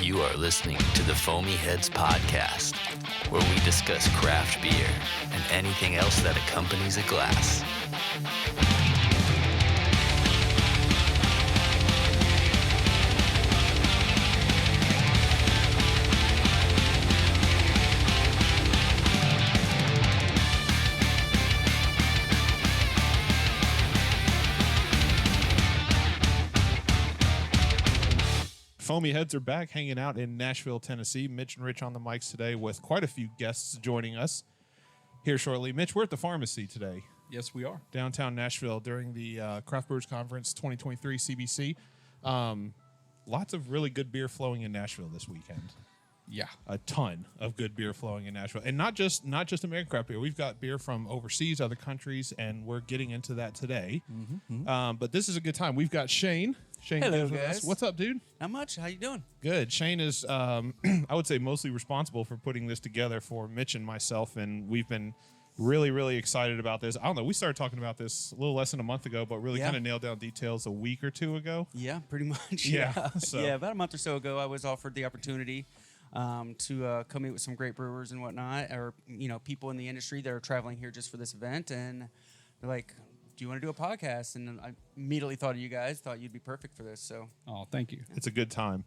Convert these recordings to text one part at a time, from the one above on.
You are listening to the Foamy Heads podcast, where we discuss craft beer and anything else that accompanies a glass. Foamy Heads are back hanging out in Nashville, Tennessee. Mitch and Rich on the mics today with quite a few guests joining us here shortly. Mitch, we're at the pharmacy today. Yes, we are. Downtown Nashville during the Craft Brewers Conference 2023 CBC. Lots of really good beer flowing in Nashville this weekend. Yeah. A ton of good beer flowing in Nashville. And not just American craft beer. We've got beer from overseas, other countries, and we're getting into that today. But this is a good time. We've got Shane. Shane Hello, Gibbs with us. guys. What's up, dude? Not much. How you doing? Good. Shane is, I would say, mostly responsible for putting this together for Mitch and myself, and we've been really, really excited about this. I don't know. We started talking about this a little less than a month ago, but really kind of nailed down details a week or two ago. Yeah, pretty much. Yeah, so- Yeah, about a month or so ago, I was offered the opportunity to come meet with some great brewers and whatnot, or people in the industry that are traveling here just for this event, and they're like, "Do you want to do a podcast?" And I immediately thought of you guys. Thought you'd be perfect for this. So, Oh, thank you. It's a good time.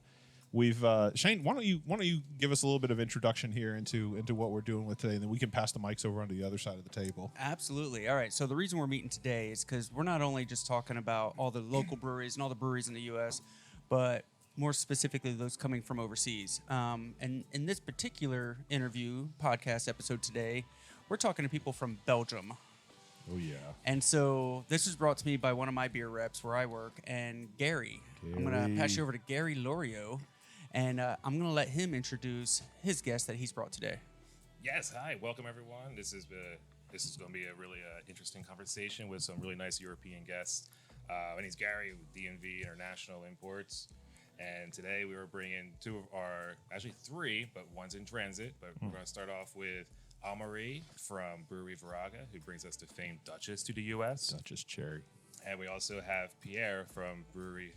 We've Shane, why don't you give us a little bit of introduction here into what we're doing with today, and then we can pass the mics over onto the other side of the table. absolutely. All right. So the reason we're meeting today is because we're not only just talking about all the local breweries and all the breweries in the U.S., but more specifically those coming from overseas. And in this particular interview podcast episode today, we're talking to people from Belgium. Oh yeah. And so this was brought to me by one of my beer reps where I work, and Gary. I'm going to pass you over to Gary Lorio, and I'm going to let him introduce his guest that he's brought today. Yes, hi, welcome everyone. This is going to be a really interesting conversation with some really nice European guests. My name's Gary with D&V International Imports, and today we were bringing three, but one's in transit. But we're going to start off with Amaury from Brewery Verhaeghe, who brings us the famed Duchesse to the U.S. Duchesse Cherry. And we also have Pierre from Brewery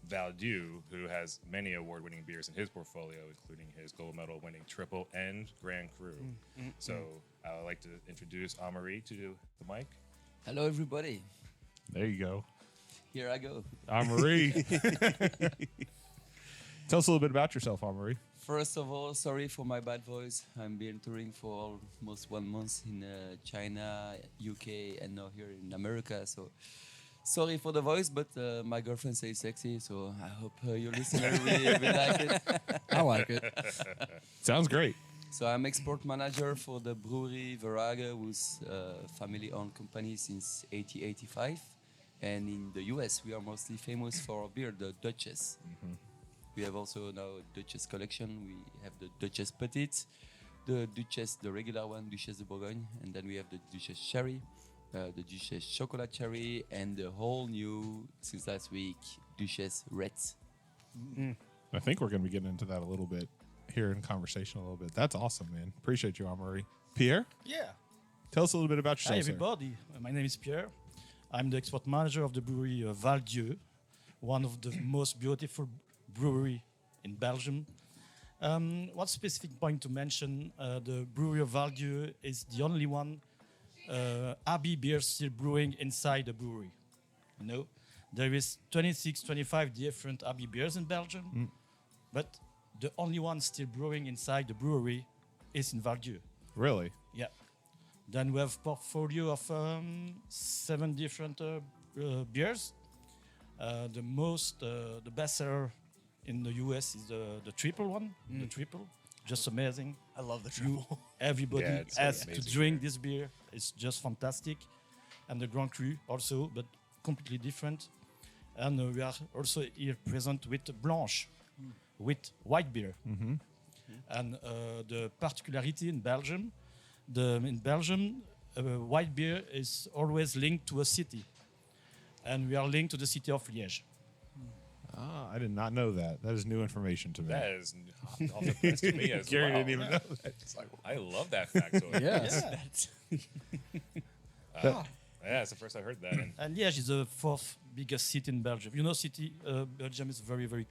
Verhaeghe, who has many award-winning beers in his portfolio, including his gold medal-winning Triple and Grand Cru. So I would like to introduce Amaury to the mic. Hello, everybody. There you go. Here I go. Amaury. Tell us a little bit about yourself, Amaury. First of all, sorry for my bad voice. I've been touring for almost 1 month in China, UK, and now here in America. So sorry for the voice, but my girlfriend says sexy, so I hope your listener will like it. I like it. Sounds great. So I'm export manager for the Brewery Verhaeghe, who's a family-owned company since 1885. And in the US, we are mostly famous for our beer, the Duchesse. We have also now a Duchesse collection. We have the Duchesse Petite, the Duchesse, the regular one, Duchesse de Bourgogne, and then we have the Duchesse Cherry, the Duchesse Chocolat Cherry, and the whole new, since last week, Duchesse Reds. I think we're going to be getting into that a little bit here in conversation a little bit. That's awesome, man. Appreciate you, Amaury. Pierre, Yeah. tell us a little bit about yourself. Hi, sir. everybody. My name is Pierre. I'm the export manager of the brewery Verhaeghe, one of the most beautiful brewery in Belgium. One specific point to mention, the brewery of Verhaeghe is the only one Abbey beer still brewing inside the brewery. There is 26, 25 different Abbey beers in Belgium, but the only one still brewing inside the brewery is in Verhaeghe. Really? Yeah. Then we have portfolio of 7 different beers. The best seller in the US is the triple one. The triple, just amazing. I love the triple. Everybody Yeah, it's has to amazing drink this beer. It's just fantastic. And the Grand Cru also, but completely different. And we are also here present with Blanche, with white beer. And the particularity in Belgium, white beer is always linked to a city. And we are linked to the city of Liège. I did not know that. That is new information to me. That is off the press to me as Gary well. didn't even know that. It's like, I love that factoid. Yes. Yeah, it's the first I heard that. And And Liège is the 4th biggest city in Belgium. Belgium is very, very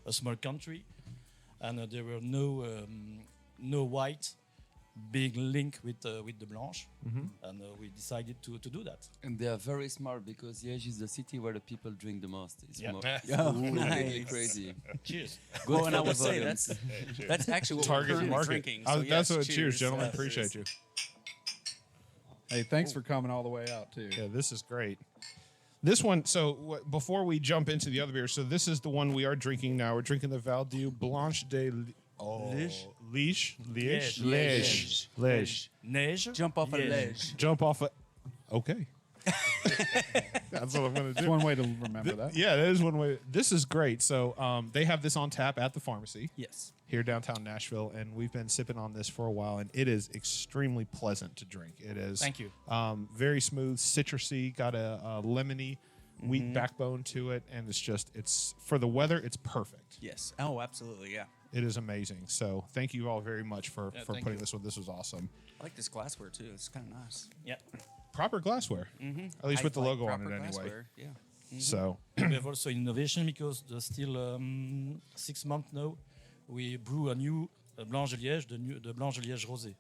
a small country. and there were no white big link with the Blanche, and we decided to do that. And they are very smart because Liège is the city where the people drink the most. It's Yeah. more Oh, really nice. crazy. Cheers. Good Well, and I for the would say volumes. that's actually what Target we're currently market. drinking. Oh, So that's yes, what. Cheers, gentlemen. Yes. Appreciate you. Hey, thanks for coming all the way out too. Yeah, this is great. This one, so before we jump into the other beer, so this is the one we are drinking now. We're drinking the Valdieu Blanche de Liège. Neige. Jump off a Liège. ledge. Jump off a. Okay. That's what I'm going to It's do. one way to remember that. Yeah, that is one way. This is great. So they have this on tap at the pharmacy Yes. here downtown Nashville, and we've been sipping on this for a while, and it is extremely pleasant to drink. It is. Thank you. Very smooth, citrusy, got a lemony, wheat backbone to it, and it's for the weather, it's perfect. Yes. Oh, absolutely. Yeah. It is amazing. So thank you all very much for thank putting you. this one. This was awesome. I like this glassware too. It's kind of nice. Yeah. Proper glassware, at least with the logo on it anyway. Glassware. Yeah. So We have also innovation because there's still 6 months now. We brew a new Blanche de Liège, the Blanche de Liège Rosé,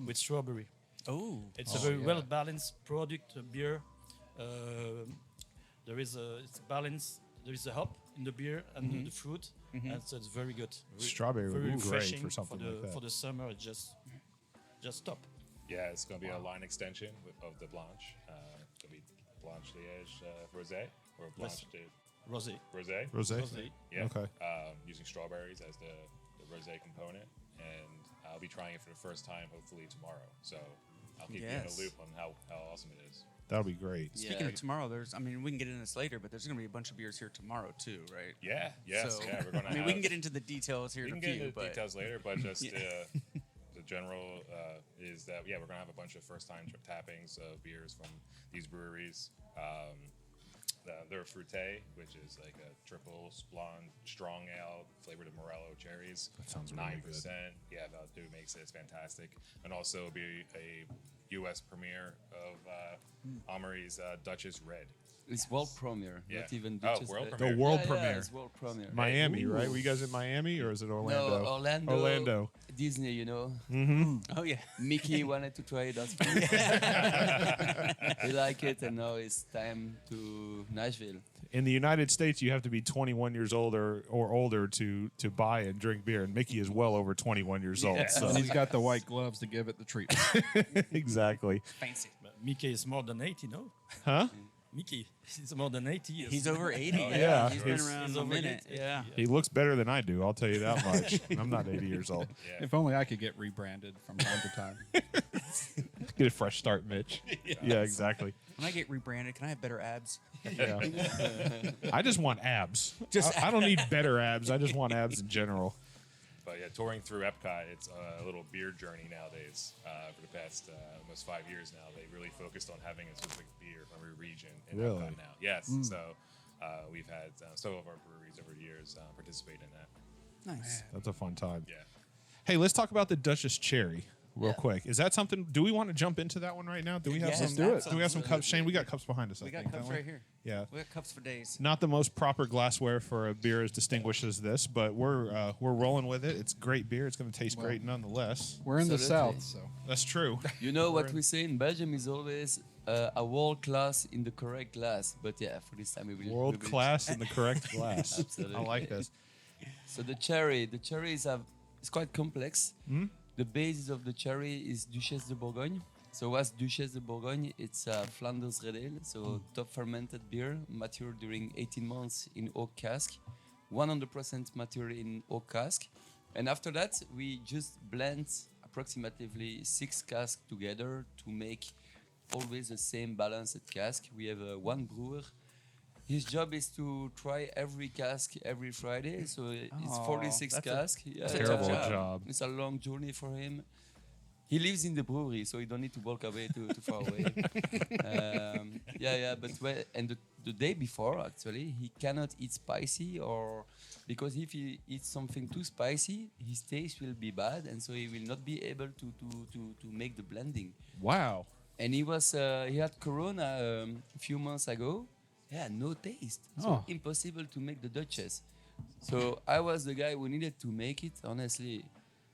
with strawberry. Oh. It's a very well balanced product, beer. There is it's balanced. There is a hop in the beer and the fruit, and so it's very good. Strawberry would very be great refreshing for something like that. For the summer, it just top. Yeah, it's going to be a line extension of the Blanche. It'll be Blanche Liège Rosé or Blanche de Rosé. Rosé. Rosé. Rosé. Yeah. Okay. Using strawberries as the rosé component, and I'll be trying it for the first time, hopefully tomorrow. So I'll keep you in Yes. the loop on how awesome it is. That'll be great. Speaking Yeah. of tomorrow, we can get into this later, but there's going to be a bunch of beers here tomorrow too, right? Yeah. Yes. So, Yeah. We're going to. we can get into the details here We in can a get few, into but details later, but just Yeah. the general is that we're gonna have a bunch of first-time tappings of beers from these breweries. They're fruité, which is like a triple blonde strong ale flavored with Morello cherries. That sounds really 9%. Yeah, Valdieu makes it. It's fantastic, and also it'll be a U.S. premiere of Amaury's Duchesse Red. It's world premiere, Yeah. not even Oh, Duchesse world Red. premiere. The world Yeah, premiere. it's world premiere. Miami, right? Were you guys in Miami or is it Orlando? No, Orlando. Orlando. Disney, you know. oh yeah, Mickey wanted to try it as well. He liked it, and now it's time to Nashville. In the United States, you have to be 21 years old or older to buy and drink beer, and Mickey is well over 21 years old. So And he's got the white gloves to give it the treatment. exactly. fancy. But Mickey is more than 80, no? Huh? Mickey, he's more than 80 years. He's over 80. yeah. he's been He's- around he's a over minute. 80. Yeah. He looks better than I do. I'll tell you that much. I'm not 80 years old. Yeah. If only I could get rebranded from time to time. Get a fresh start, Mitch. Yeah, exactly. When I get rebranded, can I have better abs? Yeah. I just want abs. I don't need better abs. I just want abs in general. But yeah, touring through Epcot, it's a little beer journey nowadays. For the past almost 5 years now, they really focused on having a specific beer from every region in Really? Epcot now. Yes, so we've had some of our breweries over the years participate in that. Nice. That's a fun time. Yeah. Hey, let's talk about the Duchesse Cherry real Yeah. quick. Is that something? Do we want to jump into that one right now? Do we have Yes, some? let's do it. Do we have some cups? Shane, we got cups behind us. I We got think, cups don't we? right here. Yeah. We got cups for days. Not the most proper glassware for a beer as distinguished as this, but we're rolling with it. It's great beer. It's going to taste great nonetheless. We're in the Absolutely. South, so That's true. You know what we say in Belgium is always a world class in the correct glass. But yeah, for this time we will. World we will- class in the correct glass. Absolutely. I like this. So the cherries it's quite complex. The basis of the cherry is Duchesse de Bourgogne. So what's Duchesse de Bourgogne? It's a Flanders red ale, so top fermented beer, matured during 18 months in oak cask, 100% mature in oak cask. And after that, we just blend approximately 6 casks together to make always the same balanced cask. We have one brewer. His job is to try every cask every Friday, so it's 46 that's a casks. Yeah, Terrible it's a- job. It's a long journey for him. He lives in the brewery, so he don't need to walk away too far away. But the day before, actually, he cannot eat spicy, or because if he eats something too spicy, his taste will be bad, and so he will not be able to make the blending. Wow. And he had Corona a few months ago. Yeah, no taste. So Oh. impossible to make the Duchess. So I was the guy who needed to make it. Honestly,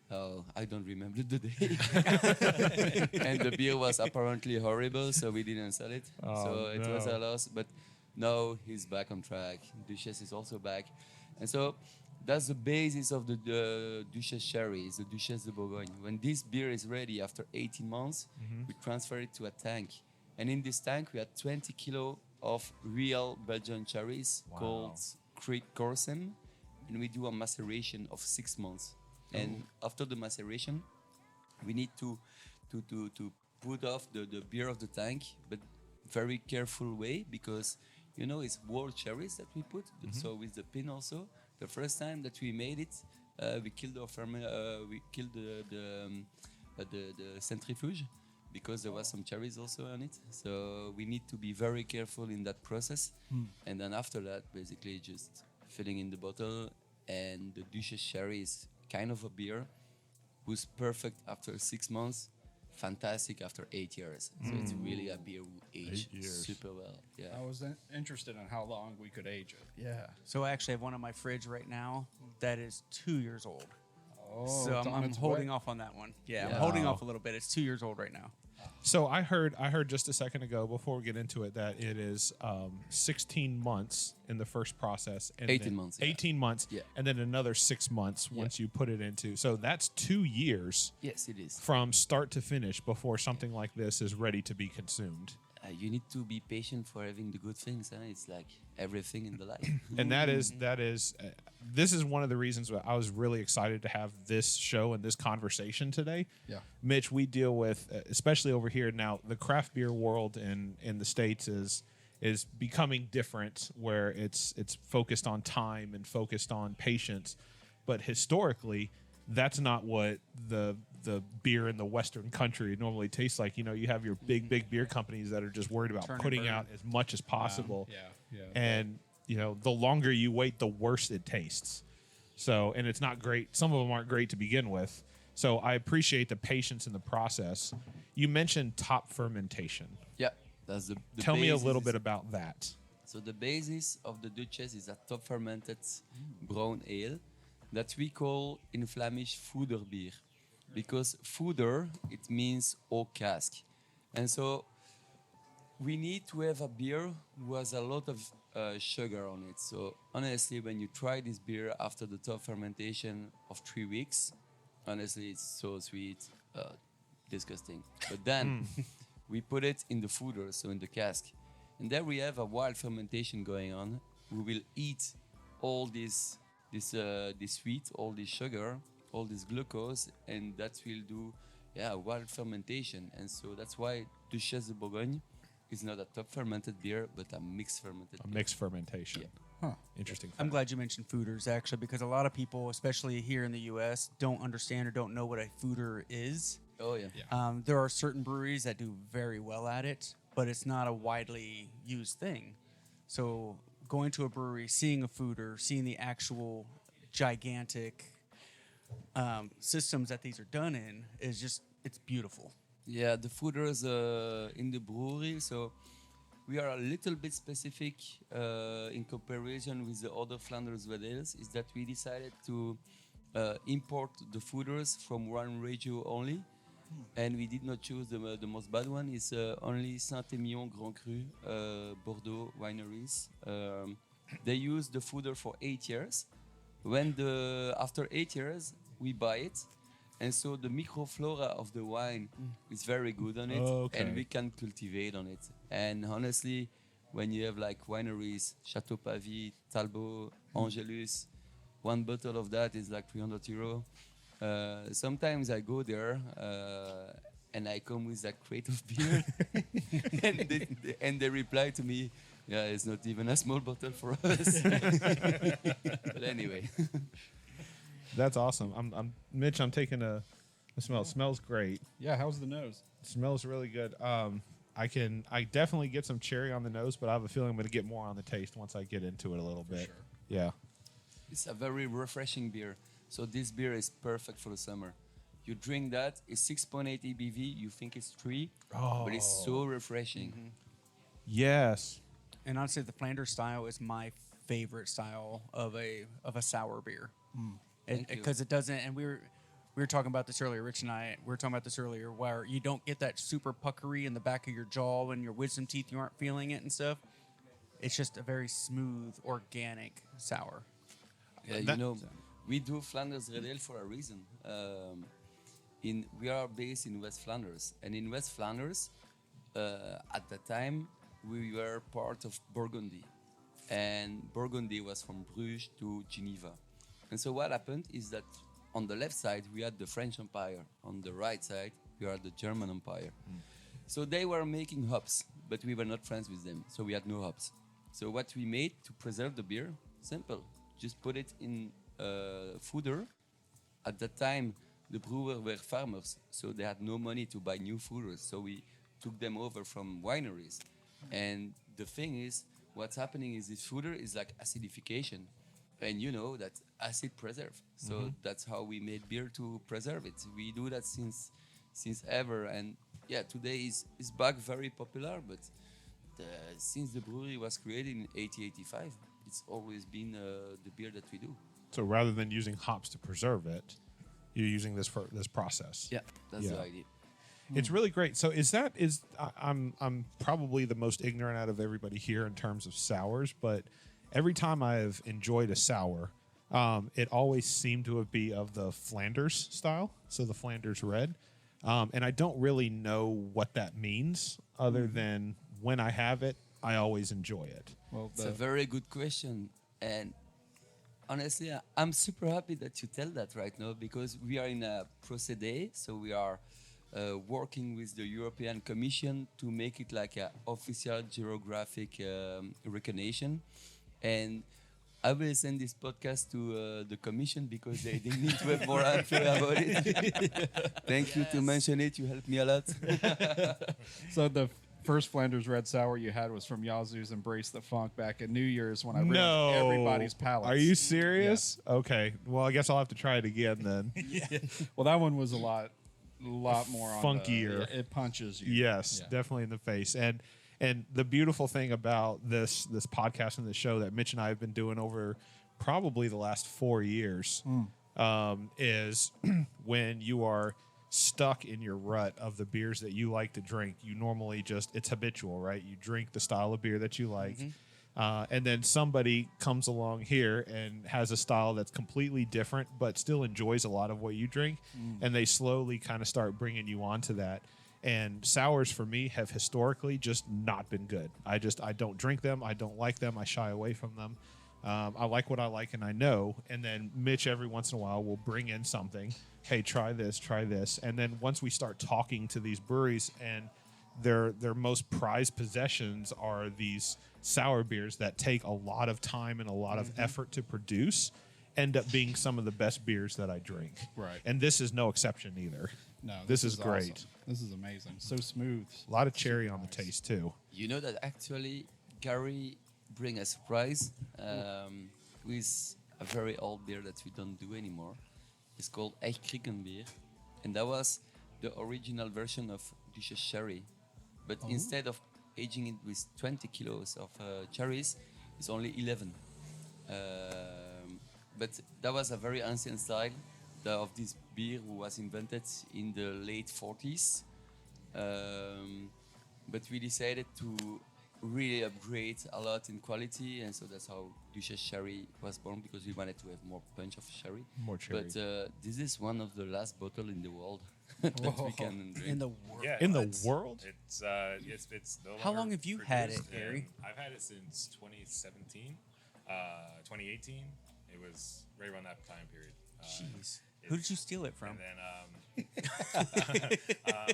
I don't remember the day. And the beer was apparently horrible, so we didn't sell it. So it was a loss. But now he's back on track. Duchesse is also back. And so that's the basis of the Duchesse Cherry, is the Duchesse de Bourgogne. When this beer is ready after 18 months, we transfer it to a tank. And in this tank, we had 20 kilo of real Belgian cherries called Corsen. And we do a maceration of 6 months. And after the maceration, we need to put off the beer of the tank, but very careful way, because it's whole cherries that we put. So with the pin also, the first time that we made it, we killed the centrifuge, because there was some cherries also on it. So we need to be very careful in that process. And then after that, basically just filling in the bottle. And the Duchesse Cherry is kind of a beer who's perfect after 6 months, fantastic after 8 years. So it's really a beer who aged super well. Yeah. I was interested in how long we could age it. Yeah. So I actually have one in my fridge right now that is 2 years old. Oh, So it's on I'm its holding way. off on that one. Yeah, I'm holding off a little bit. It's 2 years old right now. So I heard just a second ago, before we get into it, that it is 16 months in the first process. And 18 then months, yeah. 18 months, Yeah. and then another 6 months once you put it into. So that's 2 years Yes, it is. from start to finish before something like this is ready to be consumed. You need to be patient for having the good things. It's like everything in the life. And this is one of the reasons why I was really excited to have this show and this conversation today. Yeah. Mitch, we deal with, especially over here now, the craft beer world in the States is becoming different, where it's focused on time and focused on patience. But historically, that's not what the beer in the Western country normally tastes like. You have your big beer companies that are just worried about Turn and putting burn. out as much as possible. Yeah. And the longer you wait, the worse it tastes. So, and it's not great. Some of them aren't great to begin with. So I appreciate the patience in the process. You mentioned top fermentation. Yeah, that's the Tell me a basis little is- bit about that. So the basis of the Duchesse is a top fermented brown ale that we call in Flemish voederbier, because voeder, it means oak cask. And so we need to have a beer who has a lot of sugar on it. So honestly, when you try this beer after the top fermentation of 3 weeks, honestly, it's so sweet, disgusting. But then we put it in the foeder, so in the cask. And there we have a wild fermentation going on. We will eat all this sweet, all this sugar, all this glucose, and that will do wild fermentation. And so that's why Duchesse de Bourgogne is not a top fermented beer, but a mixed fermented beer. Mixed fermentation. Huh. Interesting. I'm fact. glad you mentioned fooders, actually, because a lot of people, especially here in the U.S., don't understand or don't know what a fooder is. Oh yeah. There are certain breweries that do very well at it, but it's not a widely used thing. So going to a brewery, seeing a fooder, seeing the actual gigantic systems that these are done in is just, it's beautiful. Yeah, the fooders in the brewery, so we are a little bit specific in comparison with the other Flanders red ales, is that we decided to import the fooders from one region only, and we did not choose the most bad one. It's only Saint-Émilion Grand Cru, Bordeaux wineries. They use the fooder for 8 years. After 8 years, we buy it. And so the microflora of the wine is very good on it, and we can cultivate on it. And honestly, when you have like wineries, Chateau Pavie, Talbot, Angelus, one bottle of that is like 300 euro. Sometimes I go there and I come with that crate of beer, and they reply to me, "Yeah, it's not even a small bottle for us." But anyway. That's awesome. I'm Mitch. I'm taking a smell. It smells great. Yeah, how's the nose? It smells really good. I definitely get some cherry on the nose, but I have a feeling I'm going to get more on the taste once I get into it a little bit. Sure. Yeah. It's a very refreshing beer. So this beer is perfect for the summer. You drink that, it's 6.8 ABV, you think it's 3, but it's so refreshing. Yes. And honestly, the Flanders style is my favorite style of a sour beer. Thank you. Because it doesn't, and we were talking about this earlier, Rich and I, we were talking about this earlier, where you don't get that super puckery in the back of your jaw when your wisdom teeth, you aren't feeling it and stuff. It's just a very smooth, organic sour. Yeah, you know, we do Flanders Red Ale for a reason. We are based in West Flanders, and in West Flanders, at the time, we were part of Bourgogne, and Bourgogne was from Bruges to Geneva. And so what happened is that on the left side, we had the French Empire. On the right side, we had the German Empire. So they were making hops, but we were not friends with them, so we had no hops. So what we made to preserve the beer, simple, just put it in fooder. At that time, the brewers were farmers, so they had no money to buy new fooders, so we took them over from wineries. And the thing is, what's happening is this fooder is like acidification. And you know that acid preserve. So that's how we made beer to preserve it. We do that since ever. And yeah, today is back very popular, but since the brewery was created in 1885, it's always been the beer that we do. So rather than using hops to preserve it, you're using this for this process. Yeah, that's the idea. It's really great. So I'm probably the most ignorant out of everybody here in terms of sours, but every time I've enjoyed a sour, it always seemed to be of the Flanders style, so the Flanders red. And I don't really know what that means other than when I have it, I always enjoy it. Well, It's a very good question. And honestly, I'm super happy that you tell that right now, because we are in a procédé, so we are working with the European Commission to make it like an official geographic recognition. And I will send this podcast to the Commission because they need to have more info about it. Thank you to mention it. You helped me a lot. So the first Flanders Red Sour you had was from Yazoo's Embrace the Funk back at New Year's when I ruined everybody's palates. Are you serious? Yeah. Okay. Well, I guess I'll have to try it again then. Well, that one was a lot more funkier. It punches you. Yes, definitely in the face. And the beautiful thing about this podcast and the show that Mitch and I have been doing over probably the last 4 years is when you are stuck in your rut of the beers that you like to drink, you normally it's habitual, right? You drink the style of beer that you like. And then somebody comes along here and has a style that's completely different, but still enjoys a lot of what you drink. And they slowly kind of start bringing you onto that. And sours for me have historically just not been good. I don't drink them. I don't like them. I shy away from them. I like what I like and I know. And then Mitch every once in a while will bring in something. Hey, try this. And then once we start talking to these breweries and their most prized possessions are these sour beers that take a lot of time and a lot of effort to produce, end up being some of the best beers that I drink. Right. And this is no exception either. No, this is great. Awesome. This is amazing. So smooth. A lot of cherry on the taste too. You know that actually Gary bring a surprise with a very old beer that we don't do anymore. It's called Eichkirkenbier, and that was the original version of Duchesse Cherry. But instead of aging it with 20 kilos of cherries, it's only 11. But that was a very ancient style of this beer who was invented in the late 40s. But we decided to really upgrade a lot in quality, and so that's how Duchesse Cherry was born, because we wanted to have more punch of cherry. More cherry. But this is one of the last bottles in the world that we can drink. In the world. Yeah, In the world? It's no How longer long have you had it, produced, Gary? and I've had it since 2017, 2018. It was right around that time period. Jeez. Who did you steal it from? And then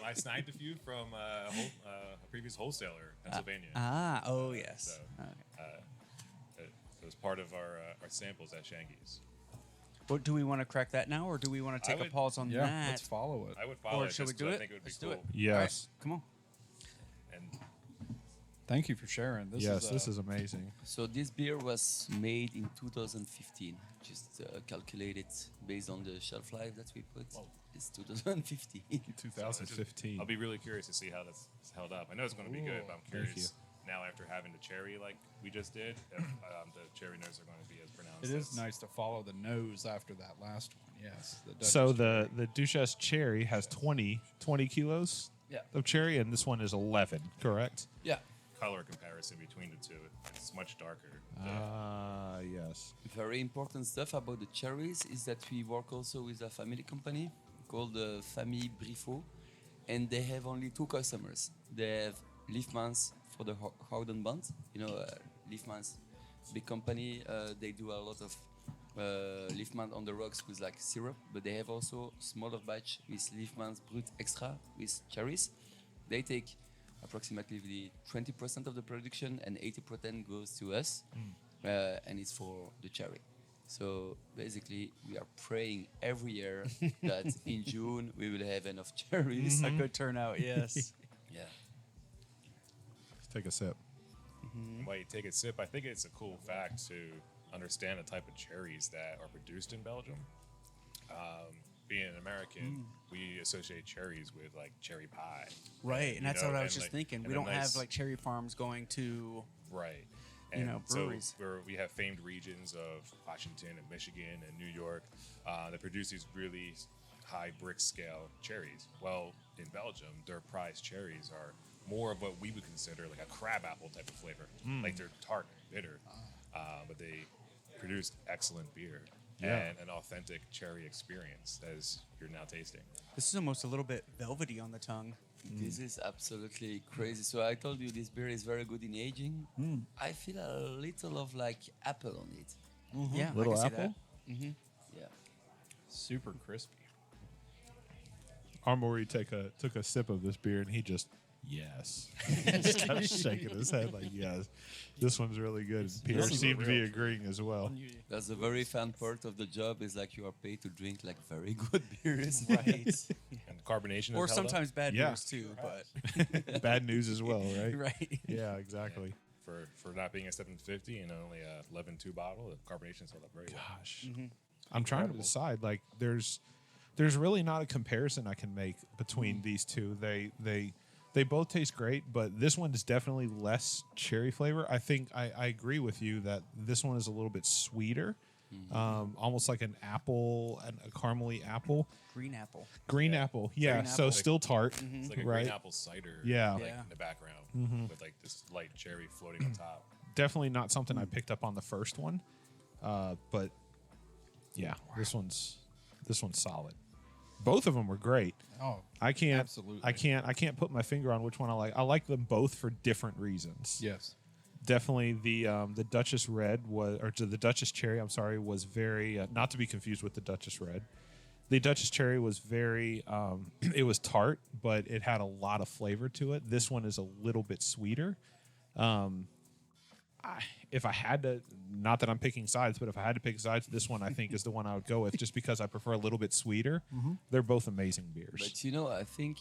I snagged a few from a previous wholesaler, Pennsylvania. Yes. So it was part of our samples at Shangy's. Well, do we want to crack that now, or do we want to take a pause on Yeah, that? let's follow it. I would follow Or it. should we just do 'cause it? I think it would Let's be do cool. it. Yes. All right, come on. And Thank you for sharing. This is amazing. So this beer was made in 2015. Just calculated based on the shelf life that we put. It's 2015. 2015. I'll be really curious to see how that's held up. I know it's going to be good, but I'm curious now after having the cherry like we just did, if, the cherry notes are going to be as pronounced. It is as- nice to follow the nose after that last one. Yes. The So Duchesse the Duchesse Cherry has 20 kilos Yeah. of cherry, and this one is 11, correct? Yeah. color comparison between the two. It's much darker. Ah, yes. Very important stuff about the cherries is that we work also with a family company called Famille Briffaut, and they have only two customers. They have Liefmans for the Houdenband. Liefmans, big company. They do a lot of Liefmans on the rocks with like syrup, but they have also smaller batch with Liefmans Brut Extra with cherries. They take approximately 20% of the production and 80% goes to us, and it's for the cherry. So basically, we are praying every year that in June we will have enough cherries. A good turnout, yes. Yeah. Let's take a sip. While you take a sip, I think it's a cool fact to understand the type of cherries that are produced in Belgium. Being an American, we associate cherries with like cherry pie. Right, and that's know, what I and was just like- thinking. and We a don't have nice- like cherry farms going to. Right. You know, breweries. So we have famed regions of Washington and Michigan and New York that produce these really high brick scale cherries. Well, in Belgium, their prized cherries are more of what we would consider like a crab apple type of flavor. Like they're tart, bitter, but they produce excellent beer and an authentic cherry experience as you're now tasting. This is almost a little bit velvety on the tongue. This is absolutely crazy. So I told you this beer is very good in aging. I feel a little of like apple on it. Yeah, Little I can see apple? that. Yeah. Super crispy. Amaury took a sip of this beer, and he just, yes. Just kept shaking his head like, yes. This one's really good. Pierre this is seemed a to be real agreeing as well. That's a very fun part of the job is like you are paid to drink like very good beers. Right. And carbonation Or is held up sometimes bad Yeah. news too, but Bad news as well, right? right. Yeah, exactly. for not being a 750 and only a 11.2 bottle. The carbonation is held up very well. Gosh. I'm trying to decide. Like, there's really not a comparison I can make between these two. They both taste great, but this one is definitely less cherry flavor. I think I agree with you that this one is a little bit sweeter, almost like an apple, a caramely apple. Green apple. Green apple, yeah. Green So apple. still tart, It's like a right? green apple cider Yeah. like, Yeah. in the background with like this light cherry floating on top. Definitely not something I picked up on the first one, but yeah, this one's solid. Both of them were great. Oh, I can't absolutely. I can't put my finger on which one I like. I like them both for different reasons. yes. Definitely the Duchesse Red the Duchesse Cherry. I'm sorry, was very not to be confused with the Duchesse Red. The Duchesse Cherry was very it was tart, but it had a lot of flavor to it. This one is a little bit sweeter. If I had to, not that I'm picking sides, but if I had to pick sides, this one I think is the one I would go with, just because I prefer a little bit sweeter. They're both amazing beers. But I think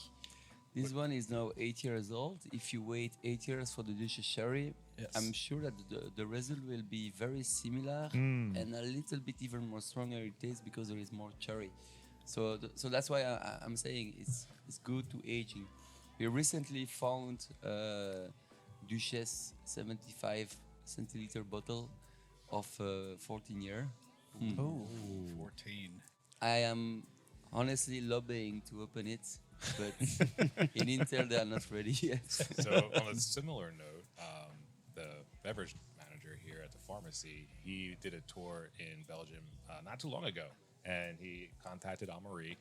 this one is now 8 years old. If you wait 8 years for the Duchesse Cherry, Yes. I'm sure that the result will be very similar and a little bit even more stronger it tastes because there is more cherry. So that's why I'm saying it's good to aging. We recently found Duchesse 75 centiliter bottle of 14 year. Oh. 14. I am honestly lobbying to open it, but in Intel they are not ready yet. So on a similar note, the beverage manager here at the pharmacy, he did a tour in Belgium not too long ago, and he contacted Amaury,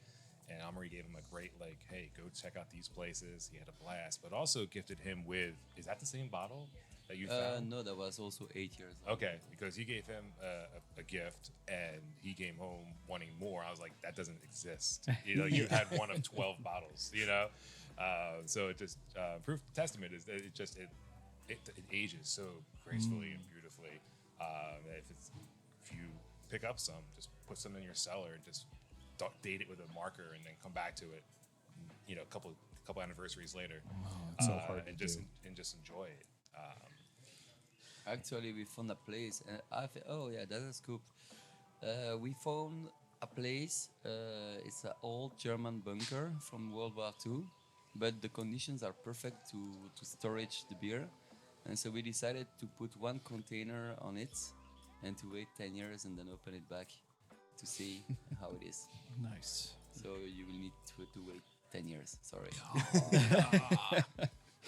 and Amaury gave him a great hey, go check out these places. He had a blast, but also gifted him with, is that the same bottle that you found? No, that was also 8 years old. Okay, because he gave him a gift, and he came home wanting more. I was like, that doesn't exist. You had one of 12 bottles. So it just testament is that it ages so gracefully and beautifully. If you pick up some, just put some in your cellar and just date it with a marker, and then come back to it. A couple anniversaries later, it's so hard and to just do. enjoy it. Actually, we found a place, and oh yeah, that's a scoop. We found a place. It's an old German bunker from World War II, but the conditions are perfect to storage the beer. And so we decided to put one container on it and to wait 10 years and then open it back to see how it is. Nice. So you will need to wait 10 years. Sorry.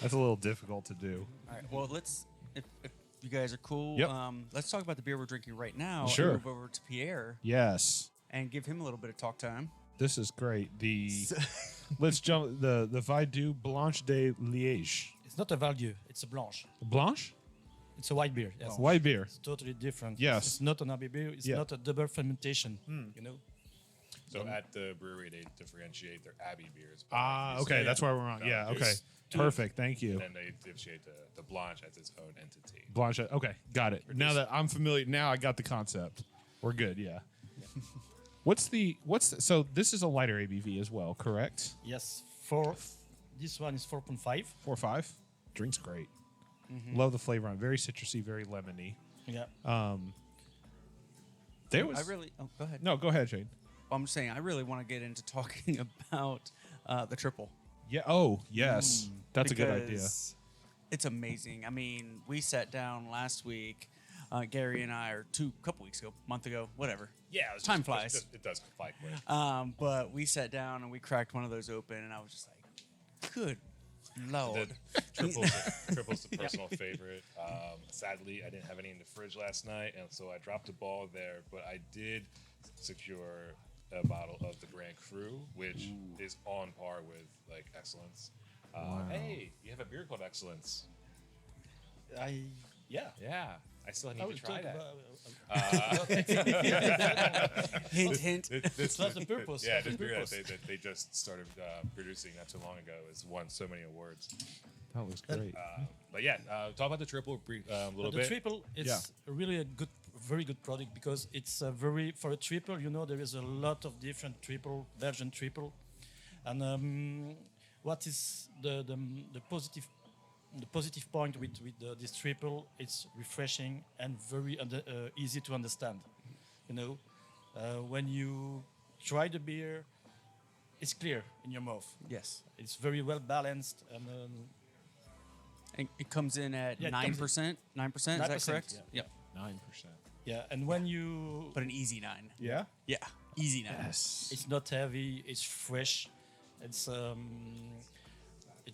That's a little difficult to do. All right. Well, if you guys are cool, Yep. let's talk about the beer we're drinking right now. Sure. And move over to Pierre Yes. and give him a little bit of talk time. This is great. Let's jump the Verhaeghe Blanche de Liège. It's not a Valdieu, it's a Blanche. Blanche? It's a white beer. Yes. White beer. It's totally different. Yes. It's not an Abbey beer. It's Yeah. not a double fermentation. You know. So at the brewery, they differentiate their Abbey beers. Okay, that's where we're on. Yeah, okay. Perfect, thank you. And then they differentiate the Blanche as its own entity. Blanche, okay, got it. Now that I'm familiar, now I got the concept. We're good, yeah. So this is a lighter ABV as well, correct? Yes. This one is 4.5. 4.5. Drink's great. Love the flavor on it. Very citrusy, very lemony. Yeah. There was Go ahead. No, go ahead, Shane. I'm just saying, I really want to get into talking about the triple. Yeah. Oh, yes. That's a good idea. Because it's amazing. I mean, we sat down last week, Gary and I, or couple weeks ago, month ago, whatever. Yeah, Time flies. It does fly quick. But we sat down and we cracked one of those open, and I was just like, good Lord. The triple's the personal favorite. Sadly, I didn't have any in the fridge last night, and so I dropped the ball there. But I did secure a bottle of the Grand Cru, which is on par with like excellence. Hey, you have a beer called Excellence. Yeah. Yeah, I still need I to will try talk that. Hint, hint. This That's the purpose. Yeah, That's this the beer purpose. that they just started producing not too long ago has won so many awards. That was great. But yeah, talk about the triple a little The bit. triple is really very good product because it's for a triple. You know, there is a lot of different Belgian triple, and what is the positive point with this triple? It's refreshing and very easy to understand. You know, when you try the beer, it's clear in your mouth. Yes. It's very well balanced and. And it comes in at Yeah, 9%. 9%, is that 9%, correct? yeah. Yep. 9%. Yeah, and when you But an easy 9. Yeah? Yeah, easy 9. Yes. it's not heavy, it's fresh. It's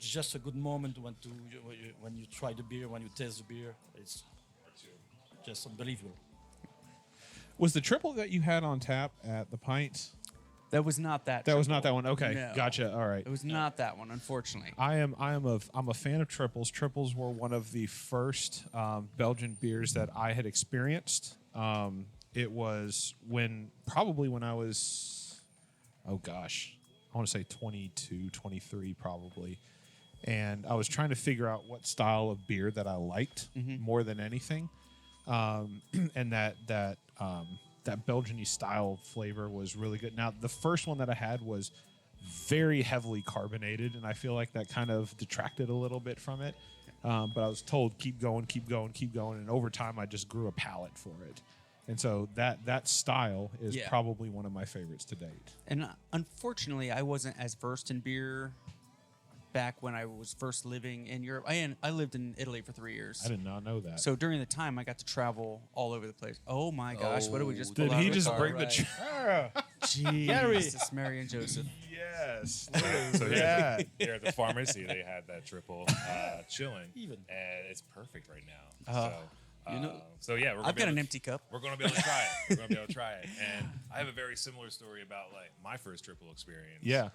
just a good moment when you try the beer, when you taste the beer. It's just unbelievable. Was the triple that you had on tap at the Pint? That was not that. That was triple. not that one. Okay, No. gotcha. All right. It was not that one, unfortunately. I'm a fan of triples. Triples were one of the first Belgian beers that I had experienced. It was when I was, oh gosh, I want to say 22, 23 probably. And I was trying to figure out what style of beer that I liked more than anything. And that Belgian-y style flavor was really good. Now, the first one that I had was very heavily carbonated, and I feel like that kind of detracted a little bit from it. But I was told, keep going, and over time, I just grew a palate for it. And so that style is probably one of my favorites to date. And unfortunately, I wasn't as versed in beer back when I was first living in Europe. I lived in Italy for 3 years. I did not know that. So during the time, I got to travel all over the place. Oh my gosh, what did we just pull Did out he of just the bring car? the Jesus, Mary and Joseph. Yes. So Yeah. here at the pharmacy, they had that triple chilling, and it's perfect right now. So yeah, I've got an empty cup. We're going to be able to try it. And I have a very similar story about like my first triple experience. Yeah.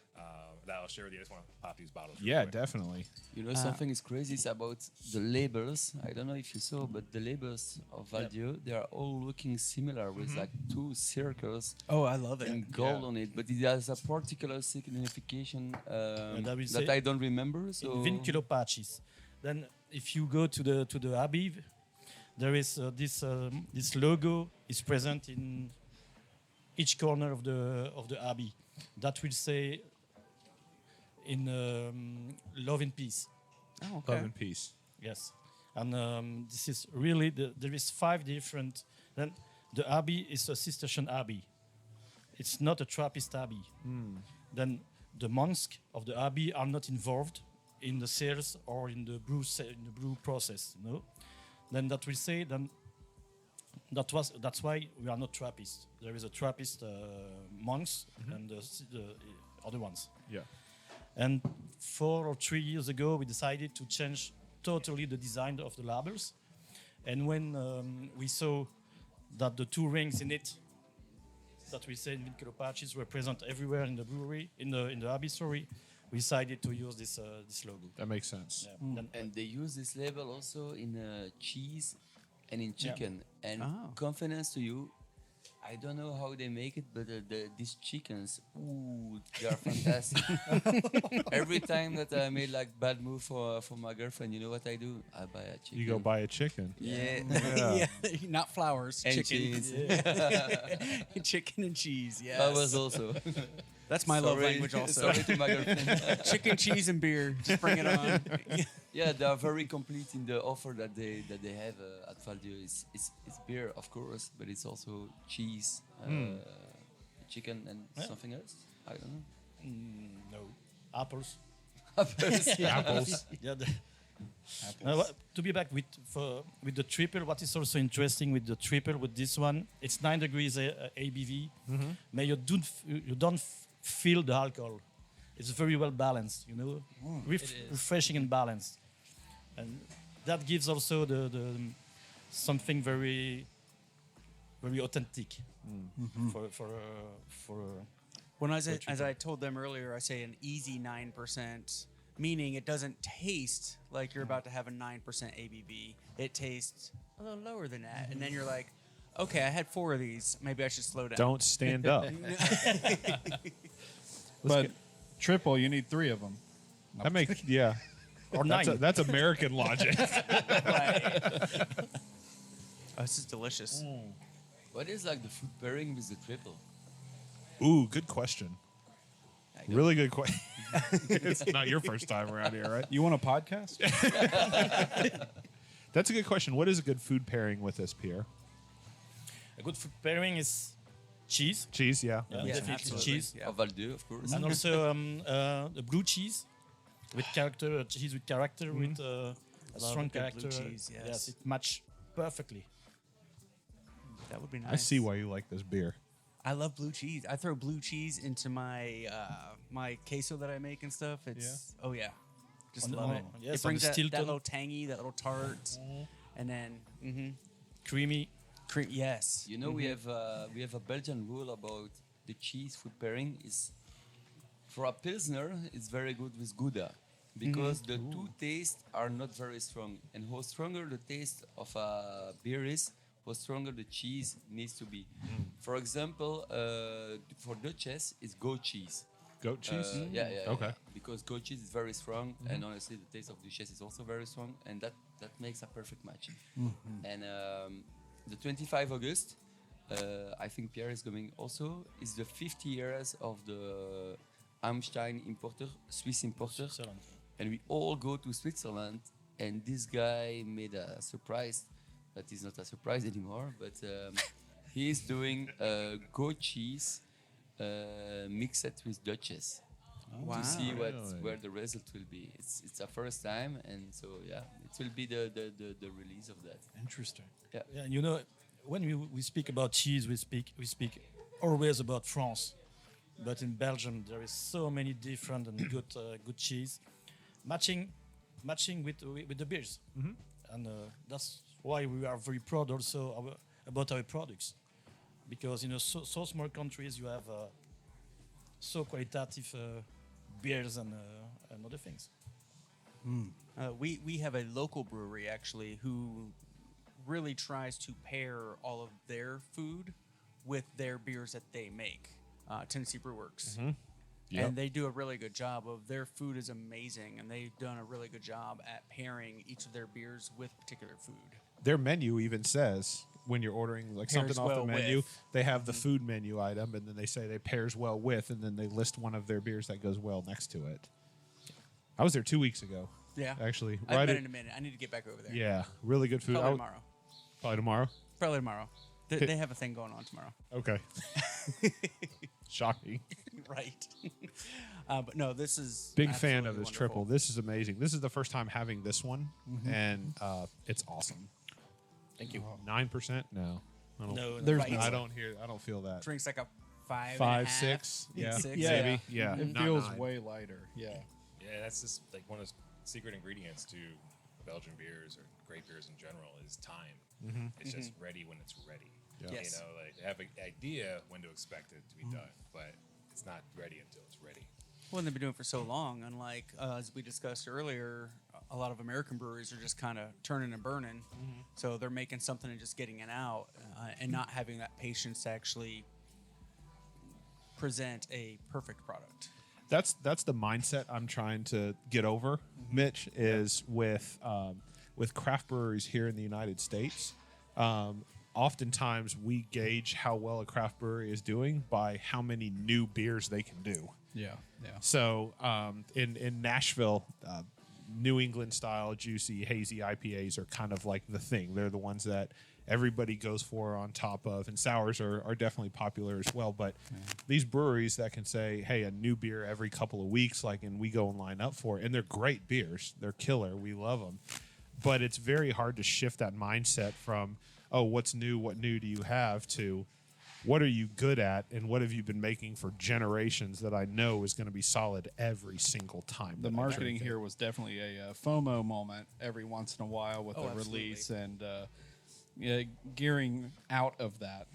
That I'll share with you. I just want to pop these bottles. real Yeah, quick. definitely. You know, something is crazy is about the labels. I don't know if you saw, but the labels of Valdieu, they are all looking similar with like two circles Oh, I love it. and gold on it. But it has a particular signification I will that say I don't remember. So in Vinculopatches. Then, if you go to the Abbey, there is this logo is present in each corner of the Abbey. That will say in love and peace. Oh, okay. Love and peace. Yes, and this is really there is 5 different. Then the Abbey is a Cistercian Abbey. It's not a Trappist Abbey. Then the monks of the Abbey are not involved in the sales or in the brew process. Then that will say then that's why we are not Trappists. There is a Trappist monks and the other ones. Yeah. And 4 or 3 years ago, we decided to change totally the design of the labels. And when we saw that the 2 rings in it, that we said Winkelo patches were present everywhere in the brewery, in the Abbey, sorry, we decided to use this logo. That makes sense. Yeah. And they use this label also in cheese and in chicken. And confidence to you, I don't know how they make it, but these chickens, ooh, they are fantastic. Every time that I made like bad move for my girlfriend, you know what I do? I buy a chicken. You go buy a chicken. Yeah. Yeah. Not flowers. And chicken. cheese. Chicken and cheese. Yes. That was also. That's my love language also. Sorry to my girlfriend. Chicken, cheese, and beer. Just bring it on. Yeah, they are very complete in the offer that they have at Valdieu. It's beer, of course, but it's also cheese, chicken, and something else. I don't know. No, apples. Apples. Yeah. To be back with the triple, what is also interesting with the triple with this one, it's 9 degrees ABV, but you don't feel the alcohol. It's very well balanced, refreshing and balanced, and that gives also the something very very authentic for. When as I told them earlier, I say an easy 9%, meaning it doesn't taste like you're about to have a 9% ABV. It tastes a little lower than that, and then you're like, okay, I had 4 of these. Maybe I should slow down. Don't stand up. But triple, you need 3 of them. That makes Or 9. That's American logic. Oh, this is delicious. What is like the food pairing with the triple? Ooh, good question. Really good question. It's not your first time around here, right? You want a podcast? That's a good question. What is a good food pairing with this, Pierre? A good food pairing is cheese. Cheese, yeah. Definitely absolutely. cheese. Yeah. Valdieu, of course. And also the blue cheese with character, cheese with character, with a strong a good character. blue cheese, yes. It match perfectly. That would be nice. I see why you like this beer. I love blue cheese. I throw blue cheese into my my queso that I make and stuff. It's just love it. Yes, It brings on the that Stilton. little tangy, that little tart, and then Creamy. cream. Yes, You know, we have a Belgian rule about the cheese food pairing. Is for a pilsner, it's very good with Gouda because the 2 tastes are not very strong, and how stronger the taste of a beer is, how stronger the cheese needs to be. For example, for Duchesse, it's goat cheese. Goat cheese? Yeah. Okay. Because goat cheese is very strong, and honestly, the taste of Duchesse is also very strong, and that makes a perfect match. And the 25 August, I think Pierre is going also, is the 50 years of the Amstein importer, Swiss importer. Excellent. And we all go to Switzerland, and this guy made a surprise that is not a surprise anymore, but he is doing goat cheese mixed with Duchesse to see where the result will be. It's a first time, and so it will be the release of that. Interesting. Yeah, when we speak about cheese, we speak always about France, but in Belgium there is so many different and good cheese, matching with the beers, and that's why we are very proud also about our products, because so small countries you have so qualitative beers and other things. we have a local brewery actually who really tries to pair all of their food with their beers that they make. Tennessee Brew Works. Yep. And they do a really good job of their food is amazing, and they've done a really good job at pairing each of their beers with particular food. Their menu even says when you're ordering like Pairs something off well the menu, with. they have the food menu item, and then they say they pairs well with, and then they list one of their beers that goes well next to it. I was there 2 weeks ago. Yeah. Actually, I haven't been in a minute. I need to get back over there. Yeah, really good food. Probably tomorrow. Probably tomorrow. Probably tomorrow. They have a thing going on tomorrow. Okay. Shocking. Right. But no, this is Big fan of absolutely this triple. wonderful. This is amazing. This is the first time having this one, and it's awesome. Thank you. 9%? No. I don't, No, There's Right. no- I don't feel that. Drinks like a 5, 5, 6. Yeah. 6. Yeah. Maybe. Yeah. It not feels 9. way lighter. Yeah. Yeah, that's just like one of those secret ingredients to Belgian beers or great beers in general is time. It's just ready when it's ready. Yeah. Yes. You know, like they have an idea when to expect it to be done, but it's not ready until it's ready. Well, and they've been doing it for so long. Unlike, as we discussed earlier, a lot of American breweries are just kind of turning and burning. So they're making something and just getting it out and not having that patience to actually present a perfect product. That's the mindset I'm trying to get over, Mitch, is with craft breweries here in the United States. Oftentimes we gauge how well a craft brewery is doing by how many new beers they can do. Yeah. Yeah. So in Nashville, New England style juicy hazy IPAs are kind of like the thing. They're the ones that everybody goes for on top of, and sours are definitely popular as well. But these breweries that can say, hey, a new beer every couple of weeks, like, and we go and line up for it, and they're great beers. They're killer. We love them. But it's very hard to shift that mindset from, oh, what's new? What new do you have? To what are you good at, and what have you been making for generations that I know is going to be solid every single time? The that I marketing drink it? here was definitely a FOMO moment every once in a while with Oh, the absolutely. release and gearing out of that.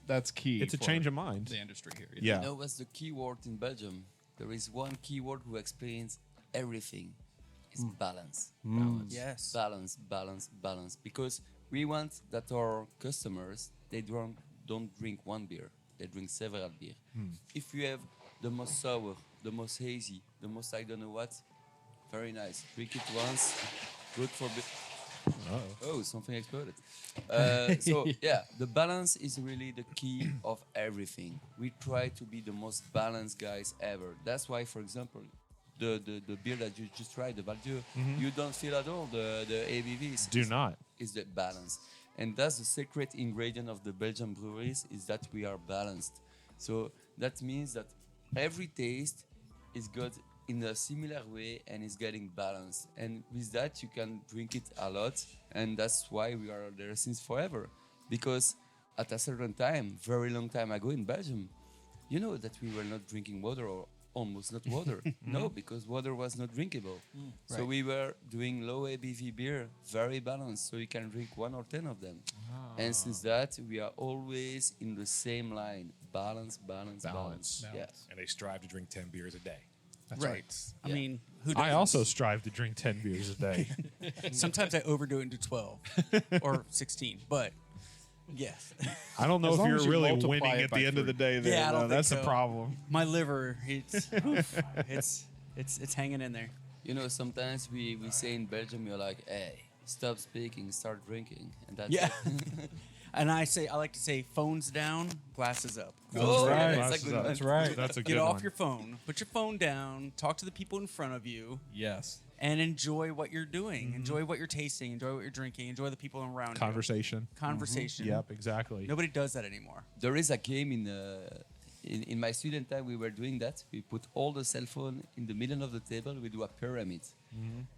That's key. It's a for change of mind. the industry here. Yeah. You know what's the key word in Belgium? There is one key word who explains everything. It's balance. Yes. Balance, balance, balance. Because we want that our customers, they don't drink one beer. They drink several beer. If you have the most sour, the most hazy, the most I don't know what, very nice. Drink it once, good for... Oh, something exploded. So, yeah, the balance is really the key of everything. We try to be the most balanced guys ever. That's why, for example, the beer that you just tried, the Valdieu, you don't feel at all the ABVs. Do not. Is the balance. And that's the secret ingredient of the Belgian breweries, is that we are balanced. So that means that every taste is good in a similar way and is getting balanced. And with that, you can drink it a lot. And that's why we are there since forever. Because at a certain time, very long time ago in Belgium, you know that we were not drinking water, or almost not water. No, because water was not drinkable. So we were doing low ABV beer, very balanced, so you can drink 1 or 10 of them. And since that, we are always in the same line. Balance, balance, balance. Yeah. And they strive to drink 10 beers a day. Right. I Yeah. mean, who I doesn't? also strive to drink 10 beers a day. Sometimes I overdo it into 12 or 16, but yes. I don't know As if long you're as you really multiply winning it at by the end of the 3. day. There, Yeah, I don't think that's the so. problem. My liver, it's hanging in there. You know, sometimes we say in Belgium, you're like, hey, stop speaking, start drinking. And that's Yeah. it. And I like to say, phones down, glasses up. Oh, right. yeah, Glasses that's a good up. one. That's right. That's a Get good off one. your phone, put your phone down, talk to the people in front of you, Yes. and enjoy what you're doing. Enjoy what you're tasting. Enjoy what you're drinking. Enjoy the people around Conversation. you. Conversation. Yep, exactly. Nobody does that anymore. There is a game in my student time, we were doing that. We put all the cell phone in the middle of the table. We do a pyramid.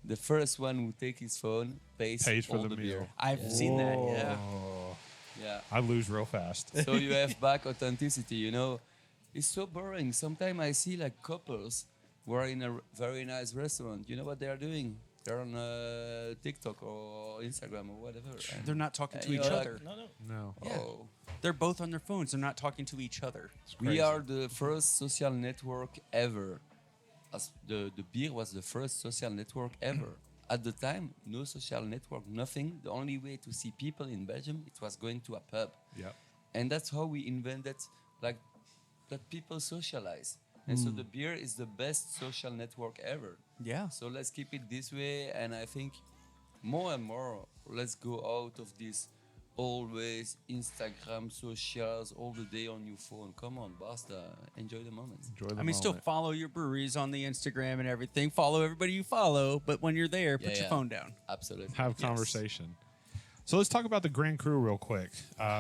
The first one who take his phone pays for all the meal. beer. I've seen that, yeah. Oh, Yeah. I lose real fast. So you have back authenticity, you know. It's so boring. Sometimes I see like couples who are in a very nice restaurant. You know what they are doing? They're on TikTok or Instagram or whatever. And They're not talking to And each you're like, other. No, no. No. Yeah. oh, They're both on their phones. They're not talking to each other. we are the first social network ever. As the beer was the first social network ever. At the time, no social network, nothing. The only way to see people in Belgium, it was going to a pub. Yep. And that's how we invented, like, that people socialize. And so the beer is the best social network ever. Yeah. So let's keep it this way. And I think more and more, let's go out of this always Instagram socials all the day on your phone. Come on, basta. Enjoy the moment. Enjoy the I mean, still moment. follow your breweries on the Instagram and everything. Follow everybody you follow, but when you're there, put Yeah, your yeah. phone down. Absolutely. Have Yes. conversation. So let's talk about the Grand Cru real quick.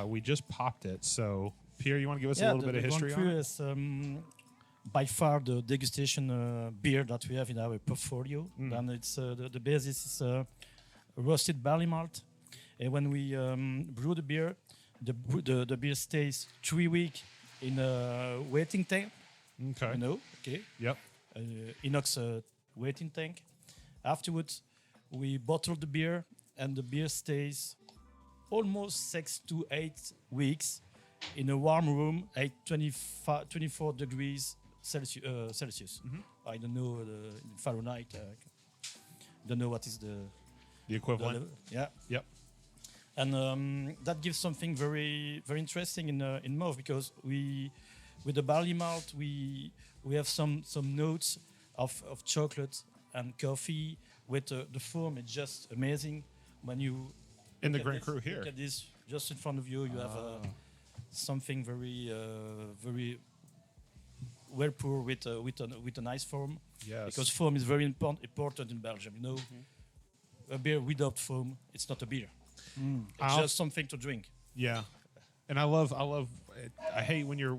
We just popped it. So, Pierre, you want to give us a little bit of the history Grand on Cru it? is by far the degustation beer that we have in our portfolio. Then it's the basis is roasted barley malt. And when we brew the beer, the beer stays 3 weeks in a waiting tank. Okay. You know, okay. Yep. Inox waiting tank. Afterwards, we bottle the beer, and the beer stays almost 6 to 8 weeks in a warm room at 24 degrees Celsius. I don't know in Fahrenheit. Don't know what is The equivalent. level. Yeah. Yep. And that gives something very, very interesting in mouth, because with the barley malt we have some notes of chocolate and coffee. With the foam, it's just amazing. When you In the look at Grand this- Cru here. look at this just in front of you, you have something very, very well poured with a nice foam. Yes. Because foam is very important in Belgium. You know, a beer without foam, it's not a beer. It's I'll- just something to drink. Yeah, and I love. I hate when you're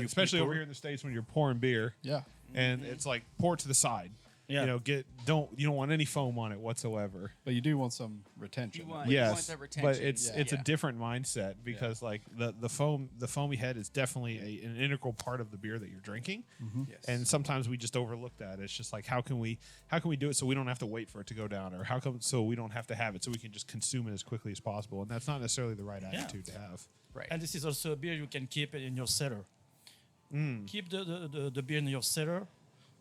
especially over here in the States when you're pouring beer. Yeah. And it's like pour it to the side. Yeah. You know, you don't want any foam on it whatsoever. But you do want some retention. You want Yes, that but retention. it's a different mindset because like the foamy head is definitely an integral part of the beer that you're drinking. Yes. And sometimes we just overlook that. It's just like how can we do it so we don't have to wait for it to go down, or how come so we don't have to have it so we can just consume it as quickly as possible. And that's not necessarily the right attitude to have. Right. And this is also a beer you can keep it in your cellar. Keep the beer in your cellar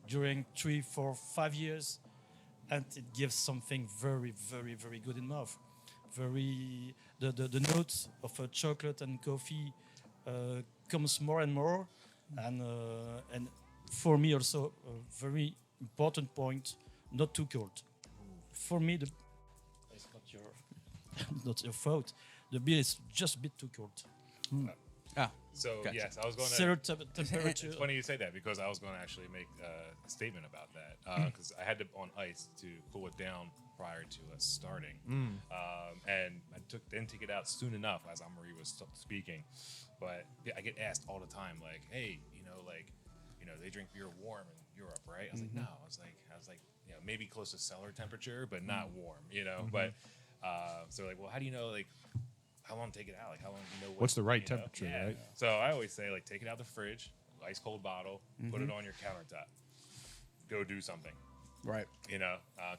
during 3, 4, 5 years, and it gives something very, very, very good in mouth. Very the notes of chocolate and coffee comes more and more, and for me also a very important point: not too cold. For me, it's not your not your fault. The beer is just a bit too cold. So Gotcha. yes, I was going to. Cellar temperature. It's funny you say that because I was going to actually make a statement about that because I had to on ice to cool it down prior to us starting, and I didn't take it out soon enough as Amaury was speaking. But yeah, I get asked all the time, like, "Hey, they drink beer warm in Europe, right?" I was like, "No." I was like, maybe close to cellar temperature, but not warm, But so like, well, how do you know like? How long to take it out? Like how long do you know What's the right you know? temperature, Yeah. right? So I always say like take it out the fridge, ice cold bottle, put it on your countertop. Go do something. Right.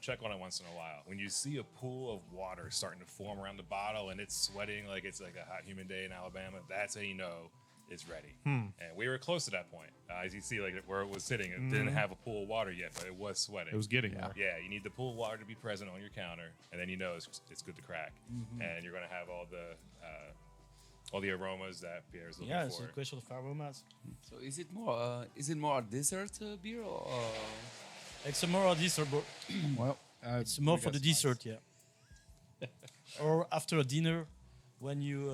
Check on it once in a while. When you see a pool of water starting to form around the bottle and it's sweating like it's like a hot humid day in Alabama, that's how you know it's ready. And we were close to that point. As you see, like where it was sitting, it didn't have a pool of water yet, but it was sweating. It was getting there. Yeah, you need the pool of water to be present on your counter, and then you know it's good to crack. And you're going to have all the aromas that Pierre is looking Yeah, it's for. a question of aromas. So is it more a dessert beer or? It's more a dessert, but Well, it's more for the dessert, yeah. Or after a dinner, when you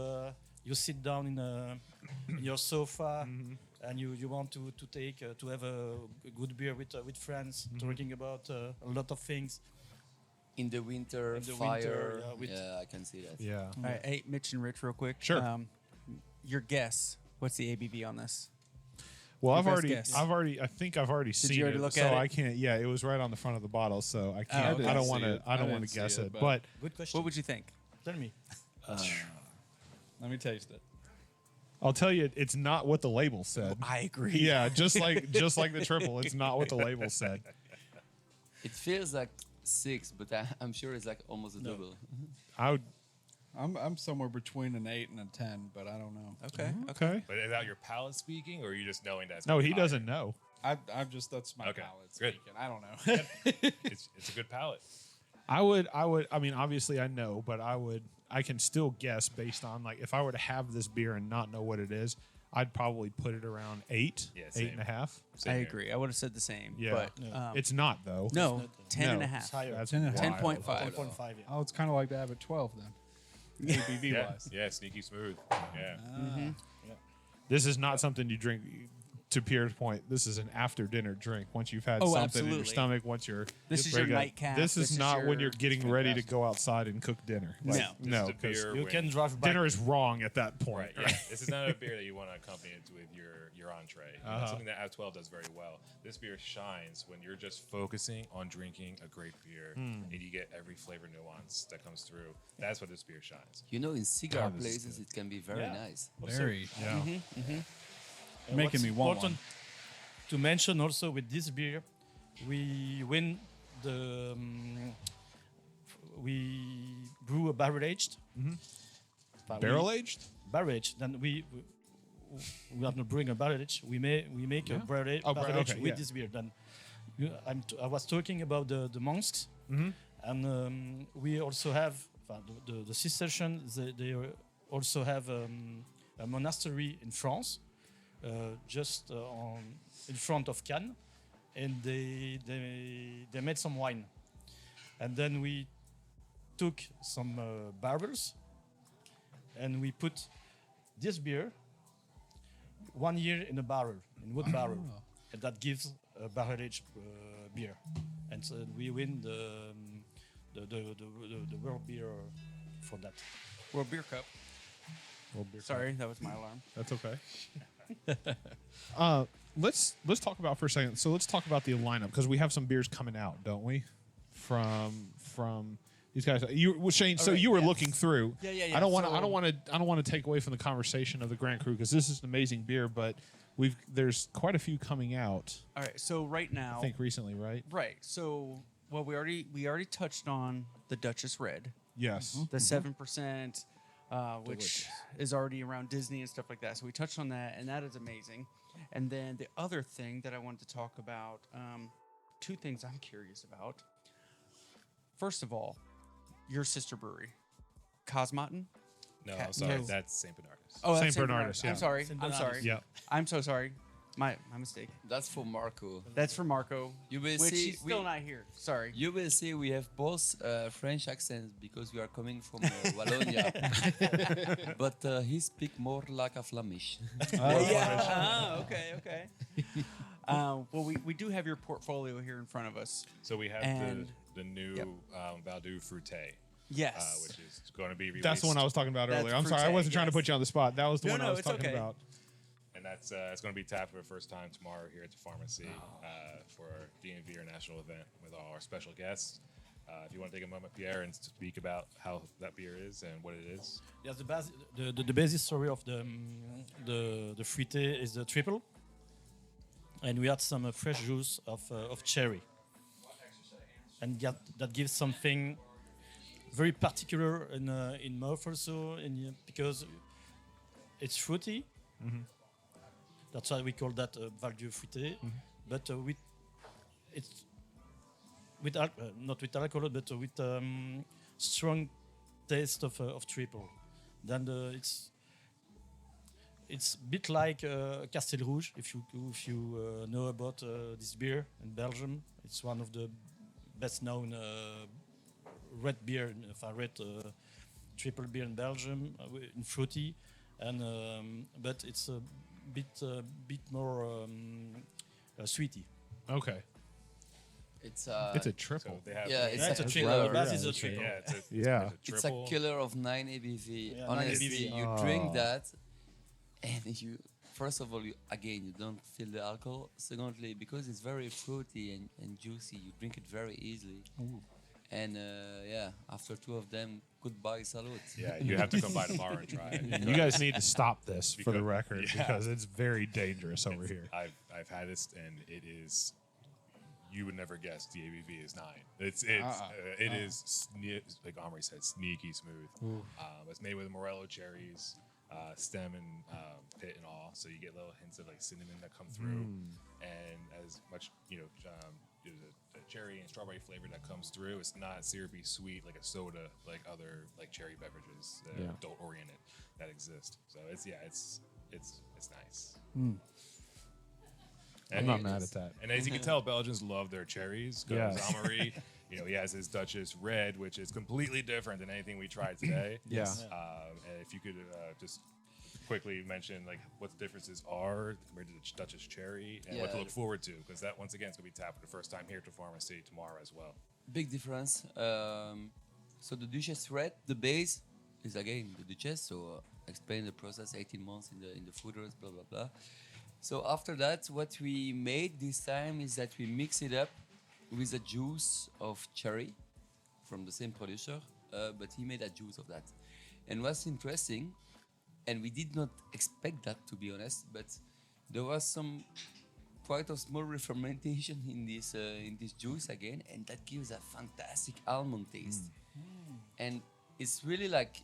sit down in your sofa and you want to have a good beer with friends, talking about a lot of things. In the winter, In the fire. winter, Yeah, I can see that. Yeah. All right, hey, Mitch and Rich, real quick. Sure. Your guess. What's the ABV on this? Well, Your I've best guess. I think I've already seen you already it, look so at it? I can't. Yeah, it was right on the front of the bottle, so I can't. okay. I don't see want to. it. I I don't want didn't to see guess it, it, but- but Good question. What would you think? Tell me? Let me taste it. I'll tell you, it's not what the label said. I agree. Yeah, just like the triple, it's not what the label said. It feels like 6, but I'm sure it's like almost a double. I would. I'm somewhere between an 8 and a 10, but I don't know. Okay. Okay. But is that your palate speaking, or are you just knowing that? No, he doesn't know. I've just that's my Okay, palate good. speaking. I don't know. It's a good palate. I would. I mean, obviously, I know, but I can still guess based on like if I were to have this beer and not know what it is, I'd probably put it around 8, Yeah, 8.5. Same I here. agree. I would have said the same. Yeah. But It's not though. no, 10 and No. a half. It's higher. That's 10 and a half. wild. 10.5. 10.5, yeah. Oh, it's kind of like that at 12 then. ABV Yeah, wise. yeah, sneaky smooth. Yeah. This is not something you drink to Pierre's point, this is an after dinner drink. Once you've had Oh, something in your absolutely. stomach, once you're This is ready your to go. nightcap. This is not when you're getting ready to fantastic. go outside and cook dinner. No. This is no, a 'cause beer You when- can drive back. dinner is wrong at that point. Right, yeah. This is not a beer that you want to accompany it with your entree. That's something that Av 12 does very well. This beer shines when you're just focusing on drinking a great beer, and you get every flavor nuance that comes through. That's what this beer shines. You know, in cigar God, this is places, it can be very Yeah. nice. Very. Yeah. Making What's me want important to mention also with this beer, we win the we brew a barrel aged. Barrel aged? Barrel aged. Then we are not brewing a barrel aged. We make a barrel aged Oh, barrel- with okay, yeah. this beer. Then I was talking about the monks, and we also have the Cistercian. They also have a monastery in France, just in front of Cannes, and they made some wine, and then we took some barrels, and we put this beer 1 year in a barrel, in wood barrel, and that gives a barrel aged beer, and so we win the world beer for that. World Beer Cup. Sorry, that was my alarm. That's okay. Let's talk about for a second. So let's talk about the lineup because we have some beers coming out, don't we? From these guys. Shane. So right, you were yeah. looking through. Yeah. I don't want to. So- I don't want to take away from the conversation of the Grand Cru because this is an amazing beer, but there's quite a few coming out. All right, so right now, I think recently, right? right. So well, we already touched on the Duchesse Red, Yes. the 7%, which is already around Disney and stuff like that. So we touched on that, and that is amazing. And then the other thing that I wanted to talk about, two things I'm curious about. First of all, your sister brewery, Cosmotin. No, Ca- I'm sorry. no. That's St. Bernardus. Oh, that's Saint Bernardus, yeah. I'm sorry. Saint I'm sorry. Bernardus. Yeah. I'm so sorry. My mistake. That's for Marco. That's for Marco. You will which see. he's still not here. Sorry. You will see we have both French accents because we are coming from Wallonia. But he speak more like a Flemish. Okay. Well, we do have your portfolio here in front of us. So we have And- the new Yep. Valdu Fruité, Yes. which is going to be released. That's the one I was talking about That's earlier. I'm sorry, I Fruité, wasn't trying to yes. put you on the spot. That was the No, one I no, was it's talking okay. about. And that's it's going to be tapped for the first time tomorrow here at the pharmacy for our D&V International event with all our special guests. If you want to take a moment, Pierre, and speak about how that beer is and what it is. Yes, the basic story of the fruité is the triple, and we had some fresh juice of cherry, and that gives something very particular in mouth also, because it's fruity. That's why we call that Valdieu fruité, but it's not with alcohol, but with strong taste of triple. Then it's a bit like Castel Rouge, if you know about this beer in Belgium. It's one of the best known red beer, triple beer in Belgium, in fruity, and but it's a bit more sweety. Okay. It's It's a triple. So they have Yeah, it's That's a a triple. killer. The base is a triple. yeah, it's a It's a triple. killer of 9 ABV. Yeah, 9 Honestly, ABV. you drink that, and you first of all, you don't feel the alcohol. Secondly, because it's very fruity and juicy, you drink it very easily. And after two of them, goodbye, salute. Yeah, you have to come by tomorrow and try it. You guys need to stop this for the Because- record yeah. because it's very dangerous over here. I've had this, and it is. You would never guess the ABV is 9. It is like Amaury said, sneaky smooth. It's made with Morello cherries, stem and pit and all, so you get little hints of like cinnamon that come through, and as much there's a cherry and strawberry flavor that comes through. It's not syrupy sweet like a soda, like other like cherry beverages that are adult oriented that exist. So it's nice. I'm not mad at that. And as you can tell, Belgians love their cherries. Because Yes. Amaury, he has his Duchesse Red, which is completely different than anything we tried today. Yeah. And if you could just quickly mention like what the differences are compared to the Duchesse Cherry and what to Yeah. look forward to, because that once again is going to be tapped for the first time here to Pharmacy tomorrow as well. Big difference. So the Duchesse Red, the base is again the Duchesse. So explain the process, 18 months in the fooders, blah blah blah. So after that, what we made this time is that we mix it up with a juice of cherry from the same producer, but he made a juice of that. And what's interesting, and we did not expect that to be honest, but there was some quite a small re-fermentation in this juice again, and that gives a fantastic almond taste. And it's really like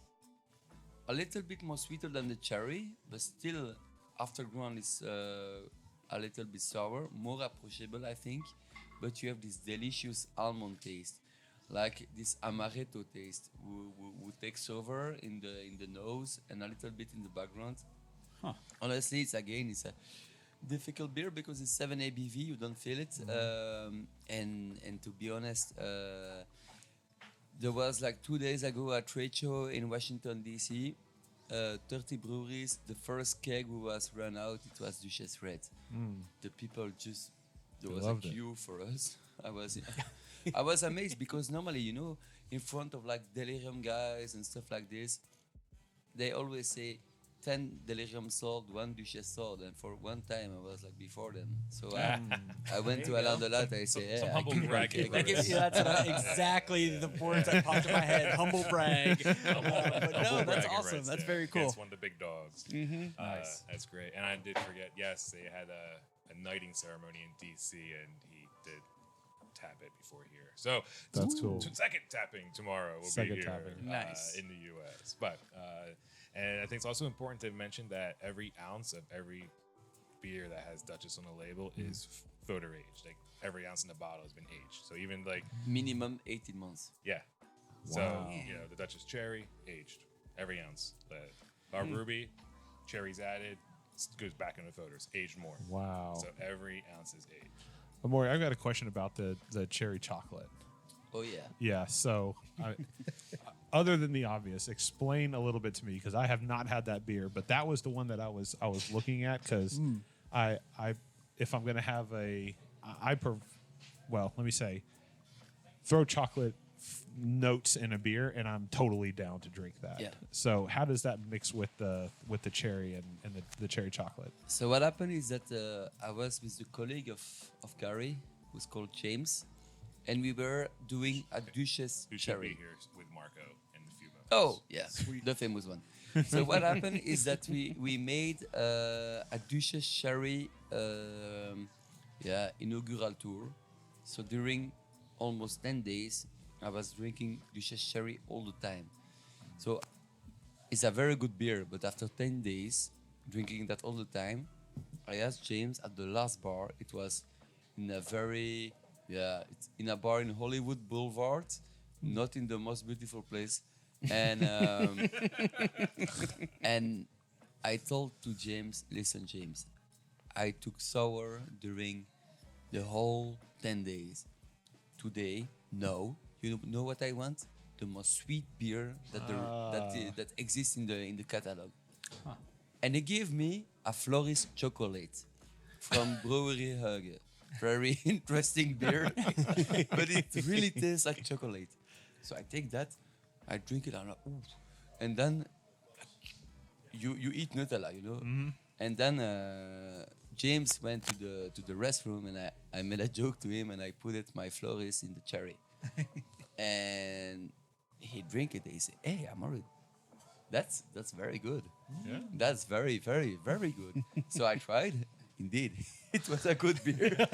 a little bit more sweeter than the cherry, but still afterground is a little bit sour, more approachable I think, but you have this delicious almond taste, like this amaretto taste who takes over in the nose and a little bit in the background. Honestly, it's a difficult beer because it's 7 ABV, you don't feel it. And to be honest, there was like 2 days ago a trade show in Washington DC, 30 breweries. The first keg who was run out, it was Duchesse Red. The people just, there was a loved it. queue for us. I was amazed because normally, in front of like Delirium guys and stuff like this, they always say 10 Delirium sold, 1 Duchesse sold, and for one time I was like before them. So I went to Alain Delate, I say, Some I humble give you bragging. one keg. That's exactly the words that popped in my head. Humble brag. But no, Humble that's bragging awesome. rights That's there. very cool. Against one of the big dogs. Nice. That's great. And I did forget, yes, they had a knighting ceremony in DC, and he did tap it before here. So That's cool. Second tapping tomorrow will Second be here tapping. Nice. in the U.S. But and I think it's also important to mention that every ounce of every beer that has Duchesse on the label is photo aged. Like every ounce in the bottle has been aged. So even like Minimum 18 months. yeah. So Wow. the Duchesse Cherry aged every ounce. Our Ruby cherries added goes back into photos, aged more. Wow. So every ounce is aged. Amaury, I've got a question about the cherry chocolate. Oh yeah. Yeah, so other than the obvious, explain a little bit to me, because I have not had that beer, but that was the one that I was looking at, because I if I'm gonna have let me say, throw chocolate notes in a beer, and I'm totally down to drink that. Yeah. So how does that mix with the cherry and the cherry chocolate? So what happened is that I was with the colleague of Gary, who's called James, and we were doing a Duchesse Who should be Cherry. here with Marco in a few moments. Oh, yeah, the famous one. So what happened is that we made a Duchesse Cherry inaugural tour. So during almost 10 days, I was drinking Duchesse Cherry all the time. So it's a very good beer, but after 10 days, drinking that all the time, I asked James at the last bar, it was in a very, it's in a bar in Hollywood Boulevard, not in the most beautiful place. And and I told to James, listen, James, I took sour during the whole 10 days. Today, no. You know what I want? The most sweet beer that exists in the catalog. And he gave me a Floris chocolate from Brewery Verhaeghe. Very interesting beer, but it really tastes like chocolate. So I take that, I drink it, I'm like, ooh. And then you eat Nutella, And then James went to the restroom, and I made a joke to him, and I put my Floris in the cherry. And he drank it. He said, "Hey, Amaury, that's very good. Yeah. That's very, very, very good." So I tried. Indeed, it was a good beer.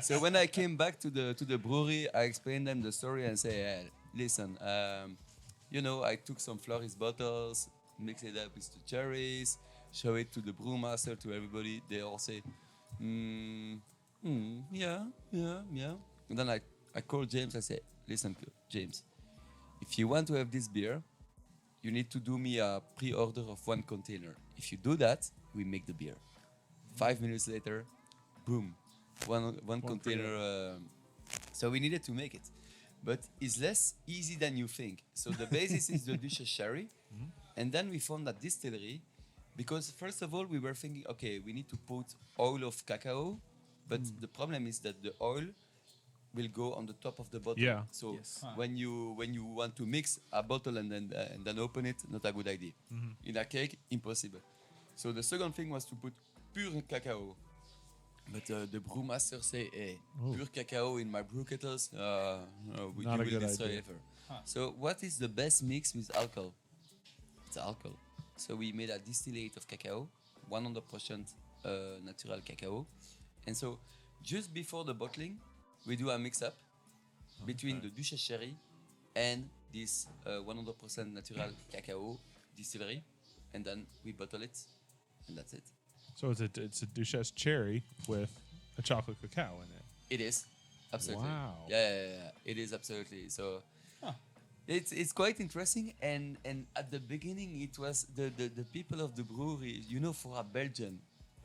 So when I came back to the brewery, I explained them the story and say, hey, "Listen, I took some Floris bottles, mixed it up with the cherries, show it to the brewmaster, to everybody. They all say, yeah." And then I called James. I said, "Listen, James, if you want to have this beer, you need to do me a pre-order of 1 container. If you do that, we make the beer." 5 minutes later, boom, one container. So we needed to make it, but it's less easy than you think. So the basis is the Duchesse Cherry, and then we found a distillery Because first of all, we were thinking, okay, we need to put oil of cacao, but the problem is that the oil will go on the top of the bottle. Yeah. So Yes. when you want to mix a bottle and then open it, not a good idea. In a cake, impossible. So the second thing was to put pure cacao. But the brewmaster say, hey, pure cacao in my brew kettles, no, you Not a will good destroy idea. ever. So what is the best mix with alcohol? It's alcohol. So we made a distillate of cacao, 100% natural cacao. And so just before the bottling, we do a mix-up between the Duchesse Cherry and this 100% natural cacao distillery. And then we bottle it, and that's it. So it's a Duchesse Cherry with a chocolate cacao in it. It is, absolutely. Wow. Yeah. It is absolutely. So it's quite interesting. And at the beginning, it was the people of the brewery, for a Belgian.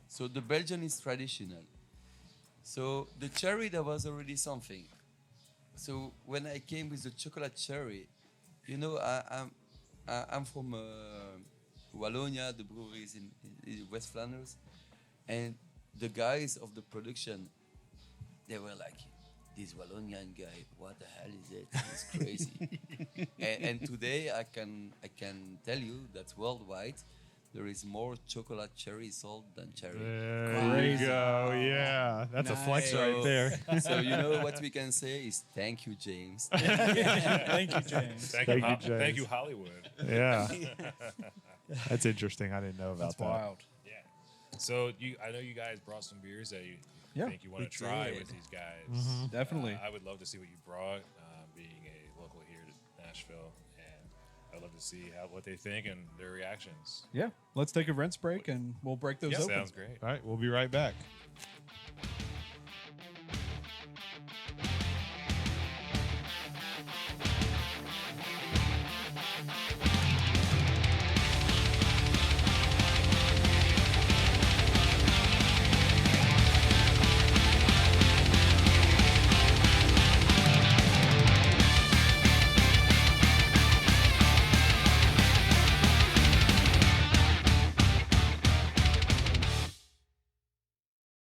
So the Belgian is traditional. So the cherry, there was already something. So when I came with the chocolate cherry, I'm from Wallonia, the brewery is in West Flanders. And the guys of the production, they were like, this Wallonian guy, what the hell is it? It's crazy. and today I can tell you that worldwide there is more chocolate cherry sold than cherry. There you go. Yeah, that's a flex right there. So what we can say is thank you, James. Thank you, James. Thank you, James. Thank you, Hollywood. Yeah, that's interesting. I didn't know about That's that. wild. Yeah. So I know you guys brought some beers that you think you want to try with these guys. Definitely. I would love to see what you brought, being a local here to Nashville, and I'd love to see what they think and their reactions. Yeah. Let's take a rinse break and we'll break those open. Sounds great. All right, we'll be right back.